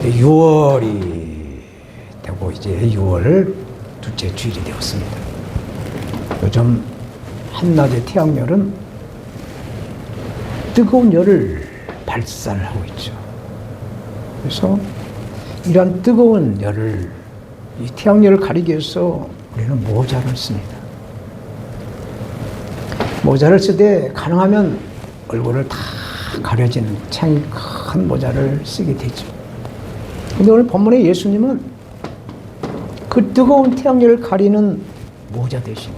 6월이 되고 이제 6월 둘째 주일이 되었습니다. 요즘 한낮의 태양열은 뜨거운 열을 발산을 하고 있죠. 그래서 이러한 뜨거운 열을, 이 태양열을 가리기 위해서 우리는 모자를 씁니다. 모자를 쓰되 가능하면 얼굴을 다 가려지는 창이 큰 모자를 쓰게 되죠. 근데 오늘 본문의 예수님은 그 뜨거운 태양열을 가리는 모자 대신에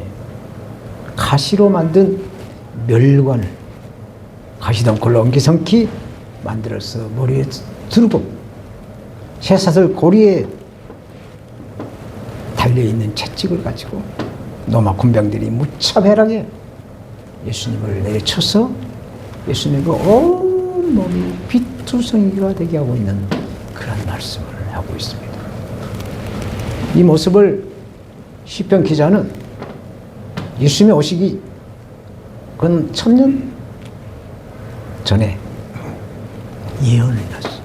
가시로 만든 멸관을 가시덩굴로 엉기성키 만들어서 머리에 두르고 쇠사슬 고리에 달려있는 채찍을 가지고 로마 군병들이 무차별하게 예수님을 내쳐서 예수님의 그 온몸이 비투성이가 되게 하고 있는 그런 말씀을 하고 있습니다. 이 모습을 시편 기자는 예수님이 오시기 근 1000년 전에 예언을 했어요.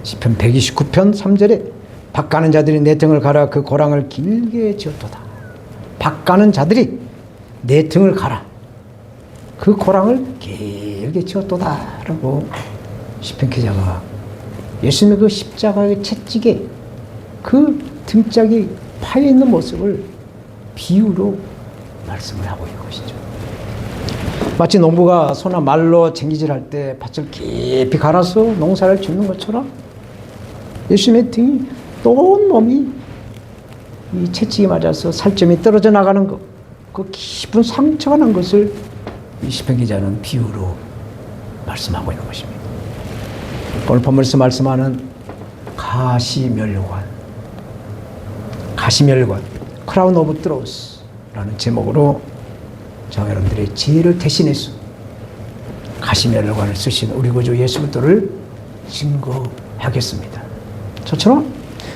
시편 129편 3절에 박 가는 자들이 내 등을 가라 그 고랑을 길게 지었도다. 박 가는 자들이 내 등을 가라 그 고랑을 길게 지었도다 라고 시편 기자가 예수님의 그 십자가의 채찍에 그 등짝이 파여있는 모습을 비유로 말씀을 하고 있는 것이죠. 마치 농부가 소나 말로 쟁기질할 때 밭을 깊이 갈아서 농사를 짓는 것처럼 예수님의 등이 온 몸이 이 채찍이 맞아서 살점이 떨어져 나가는 것, 그 깊은 상처가 난 것을 이 시편 기자는 비유로 말씀하고 있는 것입니다. 오늘 본문에서 말씀하는 가시멸관, 크라운 오브 트로스라는 제목으로 저와 여러분들의 죄를 대신해서 가시멸관을 쓰신 우리 구주 예수 그리스도를 증거하겠습니다. 저처럼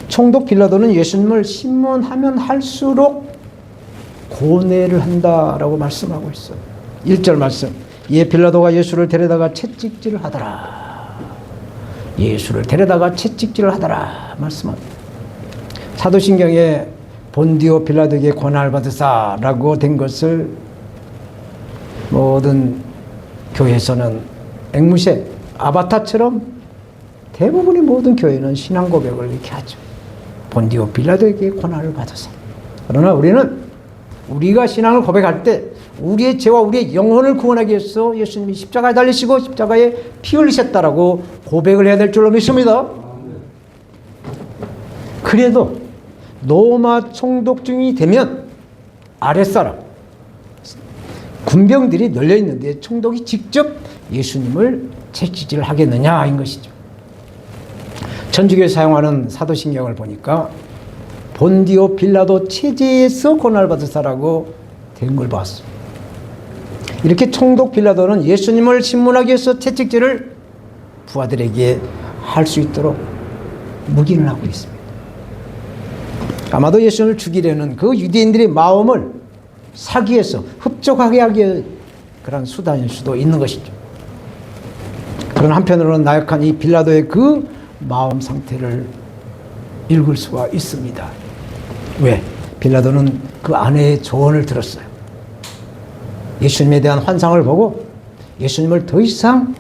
총독 빌라도는 예수님을 신문하면 할수록 고뇌를 한다라고 말씀하고 있어요. 1절 말씀, 이에 빌라도가 예수를 데려다가 채찍질을 하더라. 예수를 데려다가 채찍질을 하더라 말씀합니다. 사도신경에 본디오 빌라도에게 권한을 받으사라고 된 것을 모든 교회에서는 앵무새, 아바타처럼 대부분의 모든 교회는 신앙 고백을 이렇게 하죠. 본디오 빌라도에게 권한을 받으사. 그러나 우리는 우리가 신앙을 고백할 때 우리의 죄와 우리의 영혼을 구원하기 위해서 예수님이 십자가에 달리시고 십자가에 피 흘리셨다라고 고백을 해야 될 줄로 믿습니다. 그래도 로마 총독중이 되면 아랫사람 군병들이 널려있는데 총독이 직접 예수님을 채찍질을 하겠느냐 인 것이죠. 천주교에 사용하는 사도신경을 보니까 본디오 빌라도 체제에서 고난을 받으사라고 된 걸 봤어요. 이렇게 총독 빌라도는 예수님을 신문하기 위해서 채찍질을 부하들에게 할 수 있도록 묵인을 하고 있습니다. 아마도 예수님을 죽이려는 그 유대인들의 마음을 사기 위해서 흡족하게 하기 위한 그런 수단일 수도 있는 것이죠. 그런 한편으로는 나약한 이 빌라도의 그 마음 상태를 읽을 수가 있습니다. 왜? 빌라도는 그 아내의 조언을 들었어요. 예수님에 대한 환상을 보고 예수님을 더 이상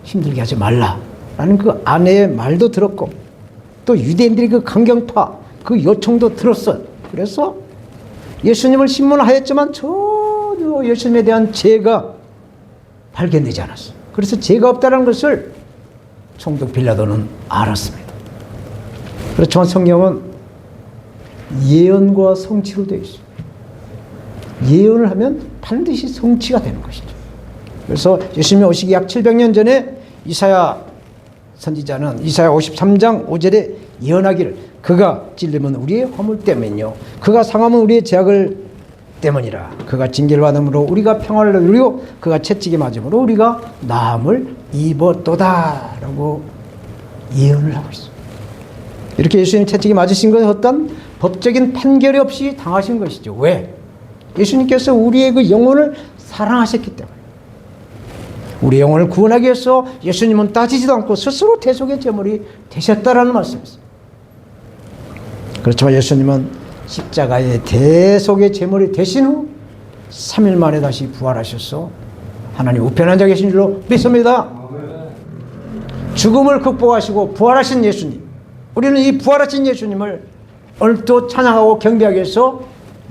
힘들게 하지 말라라는 그 아내의 말도 들었고 또 유대인들이 그 강경파 그 요청도 들었어요. 그래서 예수님을 신문하였지만 전혀 예수님에 대한 죄가 발견되지 않았어요. 그래서 죄가 없다는 것을 총독 빌라도는 알았습니다. 그렇지만 성경은 예언과 성취로 되어 있어요. 예언을 하면 반드시 성취가 되는 것이죠. 그래서 예수님이 오시기 약 700년 전에 이사야 선지자는 이사야 53장 5절에 예언하기를 그가 찔림은 우리의 허물 때문이요 그가 상함은 우리의 죄악을 때문이라. 그가 징계를 받음으로 우리가 평화를 누리고 그가 채찍에 맞음으로 우리가 나음을 입었도다 라고 예언을 하고 있어요. 이렇게 예수님 채찍에 맞으신 것은 어떤 법적인 판결이 없이 당하신 것이죠. 왜? 예수님께서 우리의 그 영혼을 사랑하셨기 때문에 우리 영혼을 구원하기 위해서 예수님은 따지지도 않고 스스로 대속의 제물이 되셨다라는 말씀이었어요. 그렇지만 예수님은 십자가의 대속의 제물이 되신 후 3일 만에 다시 부활하셔서 하나님 우편한 자 계신 줄로 믿습니다. 죽음을 극복하시고 부활하신 예수님, 우리는 이 부활하신 예수님을 오늘도 찬양하고 경배하기 위해서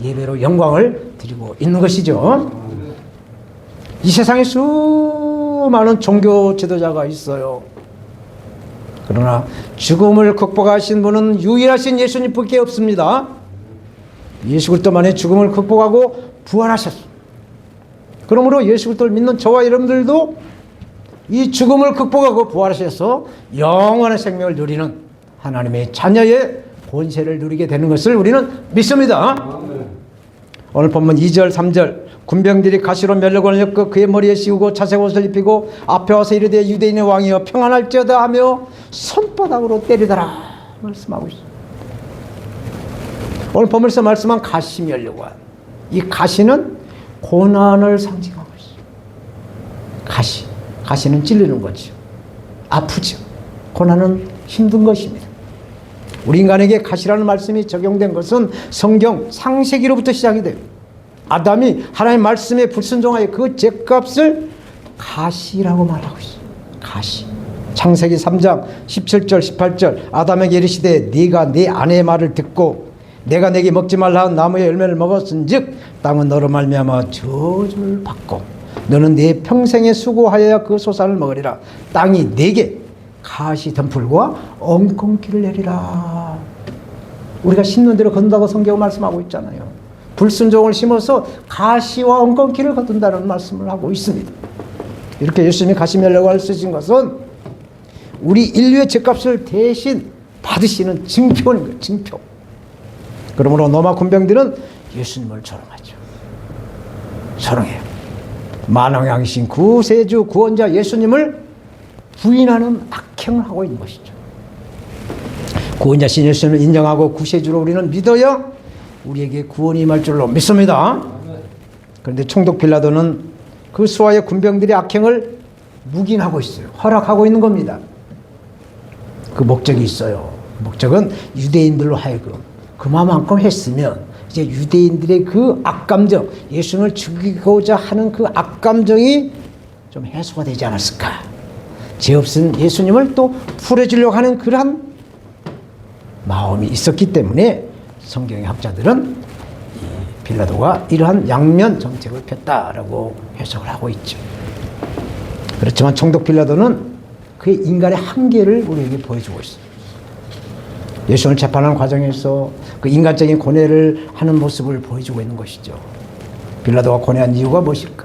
예배로 영광을 드리고 있는 것이죠. 이 세상에 수많은 종교 지도자가 있어요. 그러나 죽음을 극복하신 분은 유일하신 예수님밖에 없습니다. 예수 그리스도만이 죽음을 극복하고 부활하셨습니다. 그러므로 예수 그리스도를 믿는 저와 여러분들도 이 죽음을 극복하고 부활하셔서 영원한 생명을 누리는 하나님의 자녀의 권세를 누리게 되는 것을 우리는 믿습니다. 오늘 본문 2절 3절 군병들이 가시로 면류관을 엮고 그의 머리에 씌우고 자색 옷을 입히고 앞에 와서 이르되 유대인의 왕이여 평안할지어다 하며 손바닥으로 때리더라 말씀하고 있습니다. 오늘 본문에서 말씀한 가시 면류관, 이 가시는 고난을 상징하고 있어요. 가시는 찔리는 거죠. 아프죠. 고난은 힘든 것입니다. 우리 인간에게 가시라는 말씀이 적용된 것은 성경 창세기로부터 시작이 돼요. 아담이 하나님의 말씀에 불순종하여 그 죗값을 가시라고 말하고 있어요. 가시. 창세기 3장 17절 18절 아담에게 이르시되 네가 네 아내의 말을 듣고 내가 내게 먹지 말라 한 나무의 열매를 먹었은즉 땅은 너로 말미암아 저주를 받고 너는 네 평생에 수고하여야 그 소산을 먹으리라. 땅이 네게 가시 덤불과 엉겅퀴를 내리라. 우리가 심는 대로 거둔다고 성경은 말씀하고 있잖아요. 불순종을 심어서 가시와 엉겅퀴를 거둔다는 말씀을 하고 있습니다. 이렇게 예수님이 가시면류관을 쓰신 것은 우리 인류의 죗값을 대신 받으시는 증표인 거예요. 증표. 그러므로 로마 군병들은 예수님을 조롱하죠. 조롱해요. 만왕왕이신 구세주 구원자 예수님을 부인하는 악행을 하고 있는 것이죠. 구원자신 예수님을 인정하고 구세주로 우리는 믿어야 우리에게 구원이 임할 줄로 믿습니다. 그런데 총독 빌라도는 그 수하의 군병들의 악행을 묵인하고 있어요. 허락하고 있는 겁니다. 그 목적이 있어요. 목적은 유대인들로 하여금 그만큼 했으면 이제 유대인들의 그 악감정, 예수님을 죽이고자 하는 그 악감정이 좀 해소가 되지 않았을까. 죄 없은 예수님을 또 풀어주려고 하는 그러한 마음이 있었기 때문에 성경의 학자들은 빌라도가 이러한 양면 정책을 폈다라고 해석을 하고 있죠. 그렇지만 총독 빌라도는 그의 인간의 한계를 우리에게 보여주고 있어요. 예수님을 재판하는 과정에서 그 인간적인 고뇌를 하는 모습을 보여주고 있는 것이죠. 빌라도가 고뇌한 이유가 무엇일까?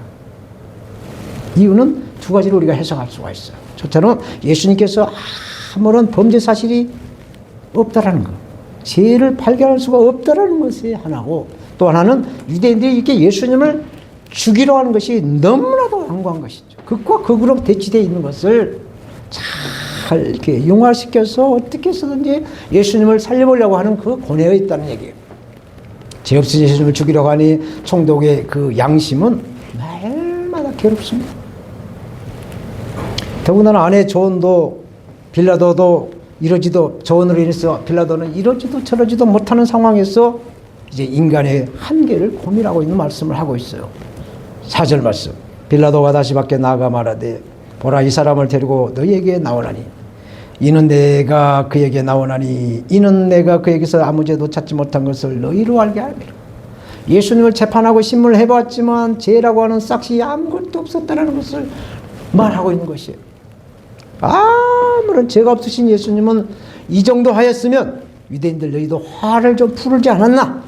이유는 두 가지로 우리가 해석할 수가 있어요. 첫째는 예수님께서 아무런 범죄 사실이 없다라는 것, 죄를 발견할 수가 없다라는 것이 하나고, 또 하나는 유대인들이 이렇게 예수님을 죽이려 하는 것이 너무나도 완고한 것이죠. 극과 극으로 대치되어 있는 것을 잘 이렇게 융화시켜서 어떻게 해서든지 예수님을 살려보려고 하는 그 고뇌에 있다는 얘기예요. 죄 없은 예수님을 죽이려고 하니 총독의 그 양심은 날마다 괴롭습니다. 더군다나 아내 조언도 빌라도도 이러지도, 조언으로 인해서 빌라도는 이러지도 저러지도 못하는 상황에서 이제 인간의 한계를 고민하고 있는 말씀을 하고 있어요. 4절 말씀. 빌라도가 다시 밖에 나아가 말하되 보라, 이 사람을 데리고 너희에게 나오나니 이는 내가 그에게 나오나니 이는 내가 그에게서 아무 죄도 찾지 못한 것을 너희로 알게 하리라. 예수님을 재판하고 신문을 해봤지만 죄라고 하는 싹이 아무것도 없었다는 것을 말하고 있는 것이에요. 아무런 죄가 없으신 예수님은 이 정도 하였으면 유대인들 너희도 화를 좀 풀지 않았나?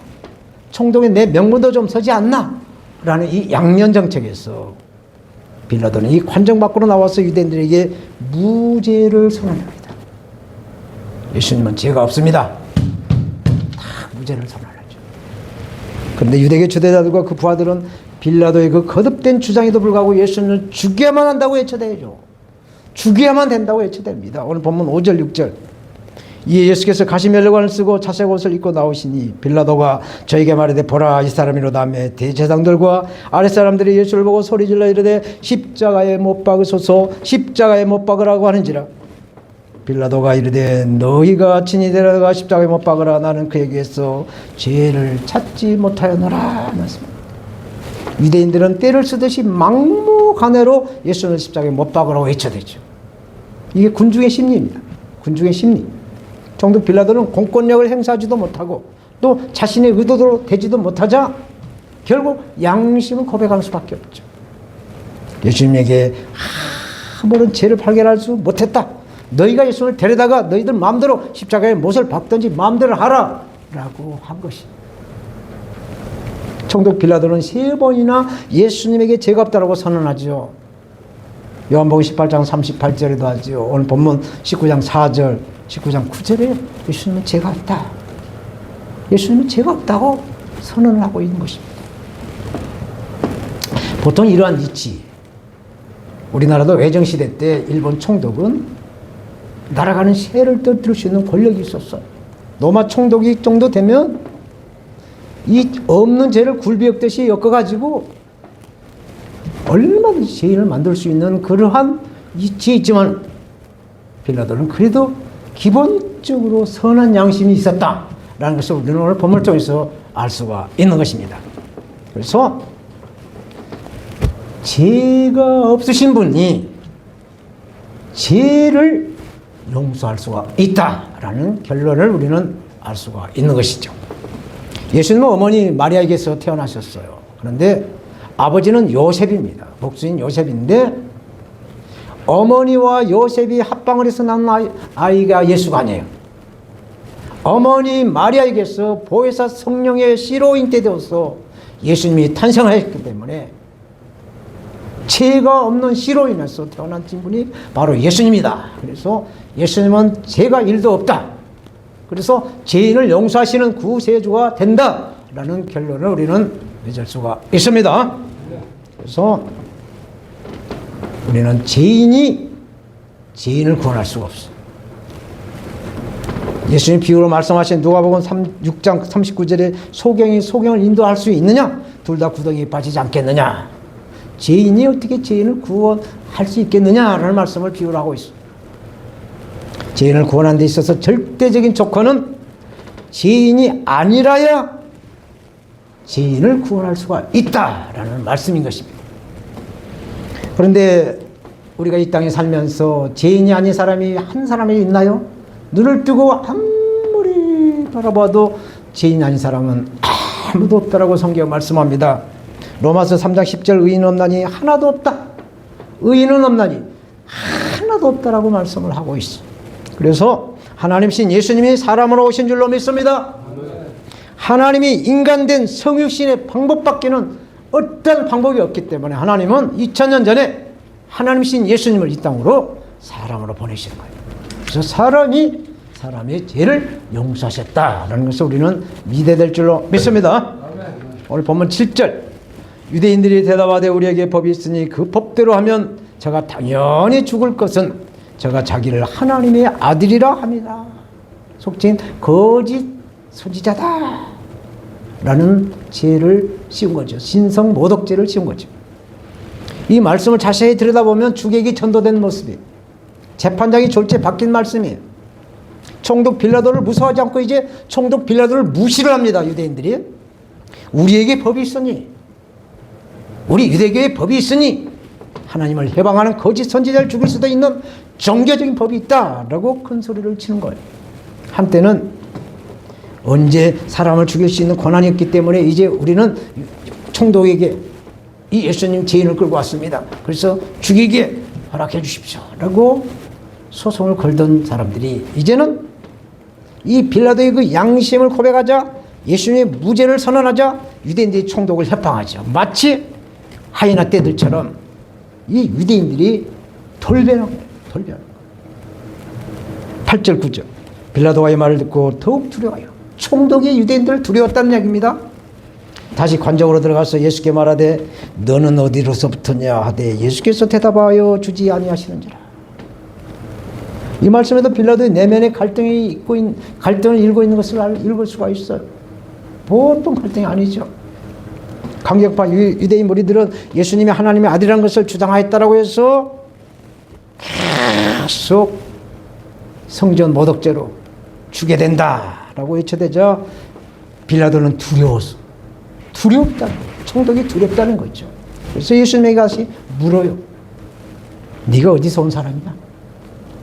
총독에 내 명분도 좀 서지 않나? 라는 이 양면 정책에서 빌라도는 이 관정 밖으로 나와서 유대인들에게 무죄를 선언합니다. 예수님은 죄가 없습니다. 다 무죄를 선언하죠. 그런데 유대계 주대자들과 그 부하들은 빌라도의 그 거듭된 주장에도 불구하고 예수님을 죽여야만 한다고 외쳐대죠. 죽여야만 된다고 외쳐댑니다. 오늘 본문 5절 6절 이에 예수께서 가시면류관을 쓰고 차색 옷을 입고 나오시니 빌라도가 저에게 말하되 보라 이 사람이로다 하며 대제사장들과 아랫사람들이 예수를 보고 소리질러 이르되 십자가에 못 박으소서 십자가에 못 박으라고 하는지라. 빌라도가 이르되 너희가 친히 데려가 십자가에 못 박으라. 나는 그에게서 죄를 찾지 못하였노라. 유대인들은 때를 쓰듯이 막무가내로 예수를 십자가에 못 박으라고 외쳐댔죠. 이게 군중의 심리입니다. 군중의 심리. 총독 빌라도는 공권력을 행사하지도 못하고 또 자신의 의도대로 되지도 못하자 결국 양심을 고백할 수밖에 없죠. 예수님에게 아무런 죄를 발견할 수 못했다. 너희가 예수를 데려다가 너희들 마음대로 십자가에 못을 박든지 마음대로 하라 라고 한 것입니다. 총독 빌라도는 3번이나 예수님에게 죄가 없다고 선언하죠. 요한복음 18장 38절에도 하죠. 오늘 본문 19장 4절, 19장 9절에 예수님은 죄가 없다. 예수님은 죄가 없다고 선언을 하고 있는 것입니다. 보통 이러한 이치, 우리나라도 외정시대 때 일본 총독은 날아가는 새를 떨어뜨릴 수 있는 권력이 있었어요. 로마 총독이 정도 되면 이 없는 죄를 굴비역듯이 엮어가지고 얼마든지 죄인을 만들 수 있는 그러한 이치에 있지만 빌라도는 그래도 기본적으로 선한 양심이 있었다라는 것을 우리는 오늘 본문을 통해서 알 수가 있는 것입니다. 그래서 죄가 없으신 분이 죄를 용서할 수가 있다라는 결론을 우리는 알 수가 있는 것이죠. 예수님은 어머니 마리아에게서 태어나셨어요. 그런데 아버지는 요셉입니다. 복수인 요셉인데 어머니와 요셉이 합방을 해서 낳은 아이가 예수가 아니에요. 어머니 마리아에게서 보혜사 성령의 씨로인 때 되어서 예수님이 탄생하였기 때문에 죄가 없는 씨로 인해서 태어난 분이 바로 예수님이다. 그래서 예수님은 죄가 1도 없다. 그래서 죄인을 용서하시는 구세주가 된다라는 결론을 우리는 맺을 수가 있습니다. 그래서 우리는 죄인이 죄인을 구원할 수가 없어요. 예수님 비유로 말씀하신 누가복음 6장 39절에 소경이 소경을 인도할 수 있느냐? 둘 다 구덩이에 빠지지 않겠느냐? 죄인이 어떻게 죄인을 구원할 수 있겠느냐라는 말씀을 비유로 하고 있습니다. 죄인을 구원하는 데 있어서 절대적인 조건은 죄인이 아니라야 죄인을 구원할 수가 있다라는 말씀인 것입니다. 그런데 우리가 이 땅에 살면서 죄인이 아닌 사람이 한 사람이 있나요? 눈을 뜨고 아무리 바라봐도 죄인이 아닌 사람은 아무도 없다라고 성경 말씀합니다. 로마서 3장 10절 의인은 없나니 하나도 없다. 의인은 없나니 하나도 없다라고 말씀을 하고 있어. 그래서 하나님신 예수님이 사람으로 오신 줄로 믿습니다. 하나님이 인간된 성육신의 방법밖에는 어떤 방법이 없기 때문에 하나님은 2000년 전에 하나님신 예수님을 이 땅으로 사람으로 보내신 거예요. 그래서 사람이 사람의 죄를 용서하셨다라는 것을 우리는 믿어야 될 줄로 믿습니다. 오늘 본문 7절 유대인들이 대답하되 우리에게 법이 있으니 그 법대로 하면 저가 당연히 죽을 것은 저가 자기를 하나님의 아들이라 합니다. 속칭 거짓 선지자다 라는 죄를 씌운 거죠. 신성 모독죄를 씌운 거죠. 이 말씀을 자세히 들여다보면 주객이 전도된 모습이에요. 재판장이 졸지에 바뀐 말씀이에요. 총독 빌라도를 무서워하지 않고 이제 총독 빌라도를 무시를 합니다. 유대인들이. 우리에게 법이 있으니, 우리 유대교의 법이 있으니 하나님을 해방하는 거짓 선지자를 죽일 수도 있는 종교적인 법이 있다라고 큰 소리를 치는 거예요. 한때는 언제 사람을 죽일 수 있는 권한이 없기 때문에 이제 우리는 총독에게 이 예수님 죄인을 끌고 왔습니다. 그래서 죽이게 허락해 주십시오 라고 소송을 걸던 사람들이 이제는 이 빌라도의 그 양심을 고백하자 예수님의 무죄를 선언하자 유대인들이 총독을 협박하죠. 마치 하이나 때들처럼 이 유대인들이 돌변한 거예요. 돌변. 8절 9절 빌라도가 이 말을 듣고 더욱 두려워요. 총독이 유대인들을 두려웠다는 이야기입니다. 다시 관정으로 들어가서 예수께 말하되 너는 어디로서부터냐 하되 예수께서 대답하여 주지 아니하시는지라. 이 말씀에도 빌라도의 내면의 갈등을 읽고 있는 것을 읽을 수가 있어요. 보통 갈등이 아니죠. 강력파 유대인 무리들은 예수님이 하나님의 아들이라는 것을 주장하였다라고 해서 계속 성전 모독죄로 주게 된다라고 외쳐대자 빌라도는 두렵다. 총독이 두렵다는 거죠. 그래서 예수님에게 다시 물어요. 네가 어디서 온 사람이야?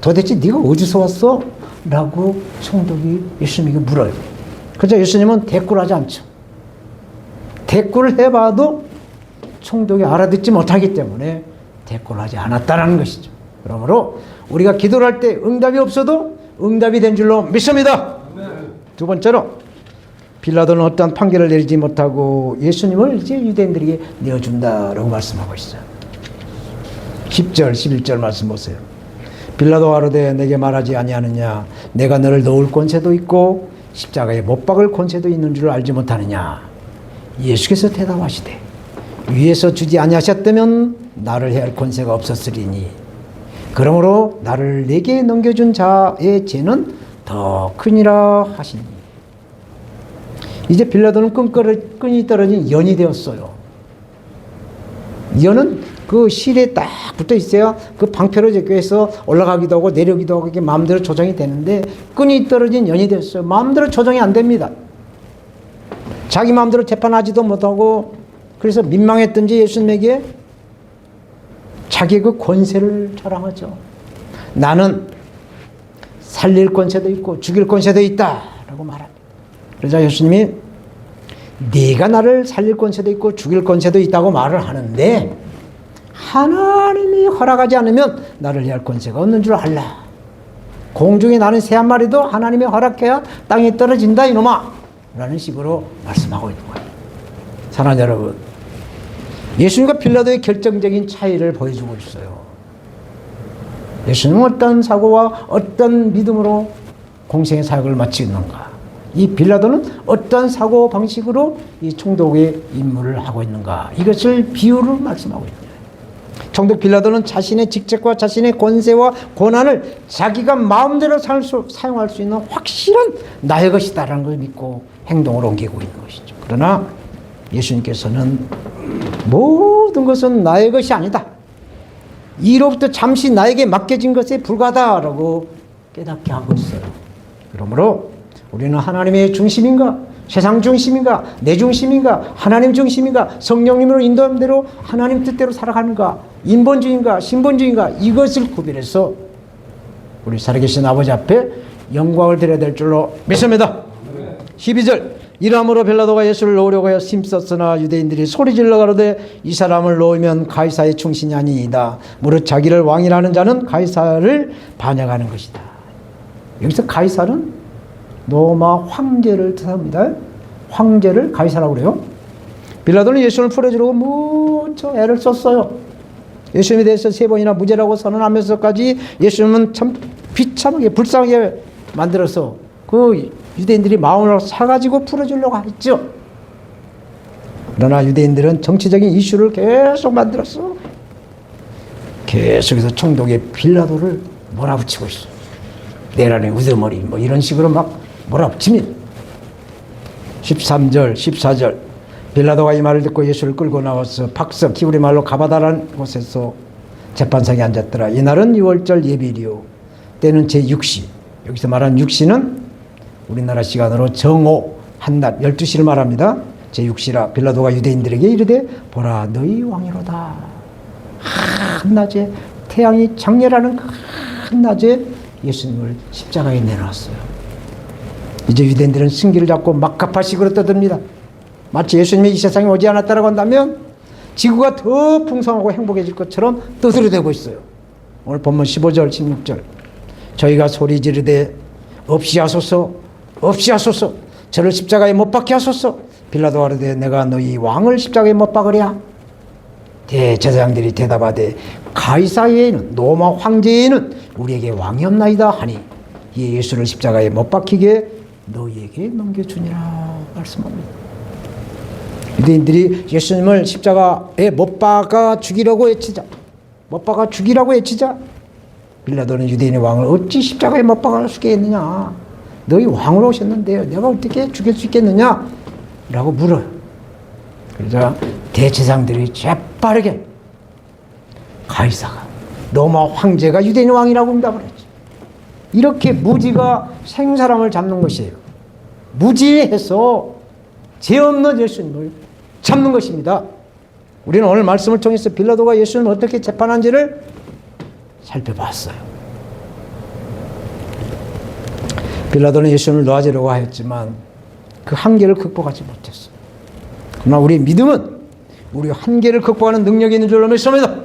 도대체 네가 어디서 왔어? 라고 총독이 예수님에게 물어요. 그래서 예수님은 대꾸를 하지 않죠. 대꾸를 해봐도 총독이 알아듣지 못하기 때문에 대꾸를 하지 않았다는 것이죠. 그러므로 우리가 기도를 할 때 응답이 없어도 응답이 된 줄로 믿습니다. 두 번째로 빌라도는 어떠한 판결을 내리지 못하고 예수님을 이제 유대인들에게 내어준다라고 말씀하고 있어요. 10절 11절 말씀 보세요. 빌라도가 가로되 내게 말하지 아니하느냐 내가 너를 놓을 권세도 있고 십자가에 못 박을 권세도 있는 줄 알지 못하느냐. 예수께서 대답하시되 위에서 주지 아니하셨다면 나를 해할 권세가 없었으리니 그러므로 나를 내게 넘겨준 자의 죄는 더 크니라 하시니. 이제 빌라도는 끈이 떨어진 연이 되었어요. 연은 그 실에 딱 붙어 있어야 그 방패로 제껴서 올라가기도 하고 내려기도 하고 이게 마음대로 조정이 되는데 끈이 떨어진 연이 됐어요. 마음대로 조정이 안 됩니다. 자기 마음대로 재판하지도 못하고 그래서 민망했던지 예수님에게 자기의 그 권세를 자랑하죠. 나는 살릴 권세도 있고 죽일 권세도 있다라고 말합니다. 그러자 예수님이 네가 나를 살릴 권세도 있고 죽일 권세도 있다고 말을 하는데 하나님이 허락하지 않으면 나를 해할 권세가 없는 줄 알라. 공중에 나는 새 한 마리도 하나님이 허락해야 땅에 떨어진다 이놈아 라는 식으로 말씀하고 있는 거예요. 사랑하는 여러분, 예수님과 빌라도의 결정적인 차이를 보여주고 있어요. 예수님은 어떤 사고와 어떤 믿음으로 공생의 사역을 마치는가, 이 빌라도는 어떤 사고 방식으로 이 총독의 임무를 하고 있는가, 이것을 비유로 말씀하고 있는 거예요. 총독 빌라도는 자신의 직책과 자신의 권세와 권한을 자기가 마음대로 사용할 수 있는 확실한 나의 것이다라는 걸 믿고 행동을 옮기고 있는 것이죠. 그러나 예수님께서는 모든 것은 나의 것이 아니다. 이로부터 잠시 나에게 맡겨진 것에 불과하다라고 깨닫게 하고 있어요. 그러므로 우리는 하나님의 중심인가, 세상 중심인가, 내 중심인가, 하나님 중심인가, 성령님으로 인도한 대로 하나님 뜻대로 살아가는가, 인본주의인가, 신본주의인가, 이것을 구별해서 우리 살아계신 아버지 앞에 영광을 드려야 될 줄로 믿습니다. 12절 이러므로 빌라도가 예수를 놓으려고 하여 힘썼으나 유대인들이 소리질러 가로되 이 사람을 놓으면 가이사의 충신이 아니이다. 무릇 자기를 왕이라는 자는 가이사를 반역하는 것이다. 여기서 가이사는 로마 황제를 뜻합니다. 황제를 가이사라고 그래요. 빌라도는 예수를 풀어주려고 무척 애를 썼어요. 예수님에 대해서 3번이나 무죄라고 선언하면서까지 예수님은 참 비참하게 불쌍하게 만들어서 그 유대인들이 마음을 사가지고 풀어주려고 했죠. 그러나 유대인들은 정치적인 이슈를 계속 만들었어. 계속해서 총독의 빌라도를 몰아붙이고 있어. 내란의 우두머리 뭐 이런 식으로 막 몰아붙이면 13절 14절 빌라도가 이 말을 듣고 예수를 끌고 나와서 박석 히브리 말로 가바다라는 곳에서 재판상에 앉았더라. 이날은 6월절 예비일이요 때는 제6시. 여기서 말하는 6시는 우리나라 시간으로 정오 한낮 12시를 말합니다. 제6시라. 빌라도가 유대인들에게 이르되 보라 너희 왕이로다. 한낮에 태양이 장렬하는 한낮에 예수님을 십자가에 내놓았어요. 이제 유대인들은 승기를 잡고 막가파식으로 떠듭니다. 마치 예수님이 이 세상에 오지 않았다고 한다면 지구가 더 풍성하고 행복해질 것처럼 떠들어대고 있어요. 오늘 본문 15절 16절 저희가 소리 지르되 없이 하소서 없이 하소서 저를 십자가에 못 박게 하소서. 빌라도가 이르되 내가 너희 왕을 십자가에 못 박으랴. 대제사장들이 대답하되 가이사에는 로마 황제에는 우리에게 왕이 없나이다 하니 이 예수를 십자가에 못 박히게 너희에게 넘겨주니라 말씀합니다. 유대인들이 예수님을 십자가에 못 박아 죽이라고 외치자, 못 박아 죽이라고 외치자 빌라도는 유대인의 왕을 어찌 십자가에 못 박아 죽겠느냐? 너희 왕으로 오셨는데 내가 어떻게 죽일 수 있겠느냐? 라고 물어요. 그러자 대제사장들이 재빠르게 가이사가 로마 황제가 유대인 왕이라고 응답을 했죠. 이렇게 무지가 생사람을 잡는 것이에요. 무지해서 죄 없는 예수님을 잡는 것입니다. 우리는 오늘 말씀을 통해서 빌라도가 예수님을 어떻게 재판한지를 살펴봤어요. 빌라도는 예수님을 놓아주려고 하였지만 그 한계를 극복하지 못했어요. 그러나 우리의 믿음은 우리 한계를 극복하는 능력이 있는 줄로 믿습니다.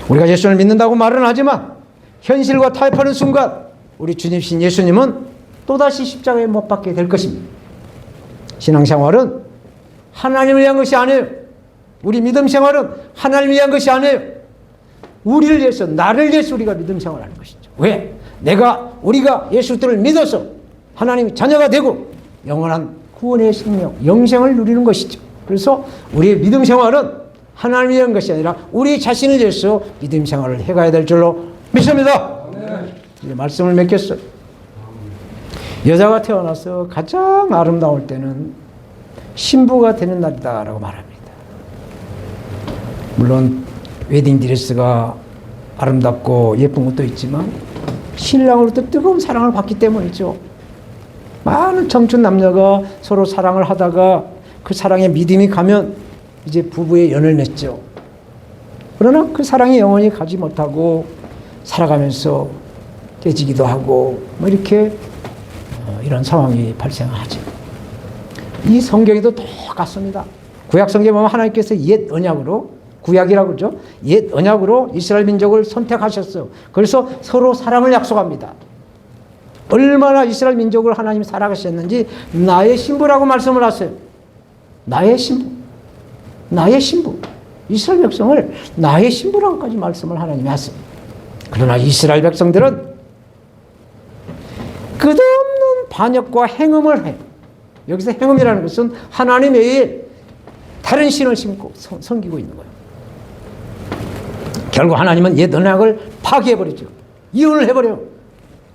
우리가 예수님을 믿는다고 말은 하지만 현실과 타협하는 순간 우리 주님이신 예수님은 또다시 십자가에 못 박게 될 것입니다. 신앙생활은 하나님을 위한 것이 아니에요. 우리 믿음 생활은 하나님을 위한 것이 아니에요. 우리를 위해서, 나를 위해서 우리가 믿음 생활하는 것이죠. 왜? 우리가 예수 그리스도를 믿어서 하나님의 자녀가 되고 영원한 구원의 생명, 영생을 누리는 것이죠. 그래서 우리의 믿음 생활은 하나님을 위한 것이 아니라 우리 자신을 위해서 믿음 생활을 해가야 될 줄로 믿습니다. 이제 말씀을 맺겠어요. 여자가 태어나서 가장 아름다울 때는 신부가 되는 날이다라고 말합니다. 물론 웨딩드레스가 아름답고 예쁜 것도 있지만 신랑으로부터 뜨거운 사랑을 받기 때문이죠. 많은 청춘 남녀가 서로 사랑을 하다가 그 사랑에 믿음이 가면 이제 부부의 연을 맺죠. 그러나 그 사랑이 영원히 가지 못하고 살아가면서 깨지기도 하고 뭐 이렇게 이런 상황이 발생하죠. 이 성경에도 똑같습니다. 구약 성경에 보면 하나님께서 옛 언약으로, 구약이라고 그러죠. 옛 언약으로 이스라엘 민족을 선택하셨어요. 그래서 서로 사랑을 약속합니다. 얼마나 이스라엘 민족을 하나님이 사랑하셨는지 나의 신부라고 말씀을 하세요. 나의 신부. 나의 신부. 이스라엘 백성을 나의 신부라고까지 말씀을 하나님이 하세요. 그러나 이스라엘 백성들은 끝없는 반역과 행음을 해. 여기서 행음이라는 것은 하나님 외에 다른 신을 심고 섬기고 있는 거예요. 결국 하나님은 옛 언약을 파기해버리죠. 이혼을 해버려요.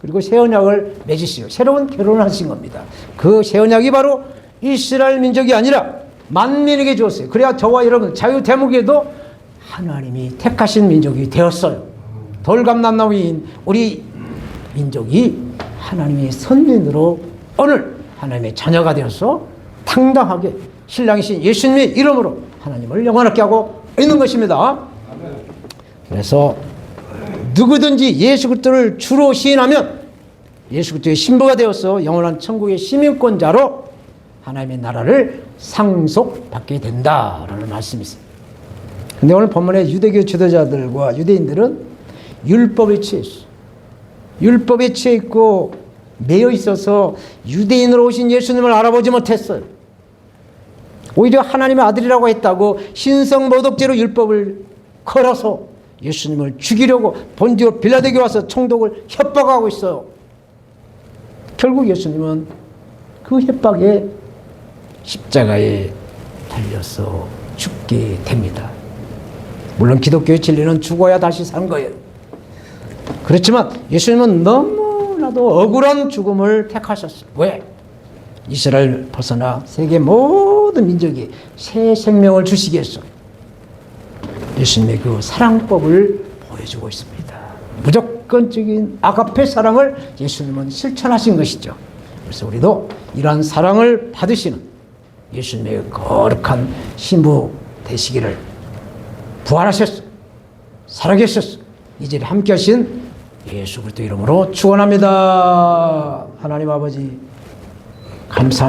그리고 새 언약을 맺으시고 새로운 결혼을 하신 겁니다. 그 새 언약이 바로 이스라엘 민족이 아니라 만민에게 주었어요. 그래야 저와 여러분 자유대목에도 하나님이 택하신 민족이 되었어요. 돌감남나무인 우리 민족이 하나님의 선민으로 오늘 하나님의 자녀가 되어서 당당하게 신랑이신 예수님의 이름으로 하나님을 영원하게 하고 있는 것입니다. 그래서 누구든지 예수 그리스도를 주로 시인하면 예수 그리스도의 신부가 되어서 영원한 천국의 시민권자로 하나님의 나라를 상속받게 된다라는 말씀이 있어요. 근데 오늘 본문에 유대교 지도자들과 유대인들은 율법에 취해 있어요. 율법에 취해 있고 매여 있어서 유대인으로 오신 예수님을 알아보지 못했어요. 오히려 하나님의 아들이라고 했다고 신성모독죄로 율법을 걸어서 예수님을 죽이려고 본디오 빌라도에게 와서 총독을 협박하고 있어요. 결국 예수님은 그 협박에 십자가에 달려서 죽게 됩니다. 물론 기독교의 진리는 죽어야 다시 산 거예요. 그렇지만 예수님은 너무나도 억울한 죽음을 택하셨어요. 왜? 이스라엘 벗어나 세계 모든 민족이 새 생명을 주시기 위해서 예수님의 그 사랑법을 보여주고 있습니다. 무조건적인 아가페 사랑을 예수님은 실천하신 것이죠. 그래서 우리도 이러한 사랑을 받으시는 예수님의 거룩한 신부 되시기를 부활하셨어, 살아계셨어, 이 자리에 함께 하신 예수 그리스도 이름으로 축원합니다. 하나님 아버지 감사합니다.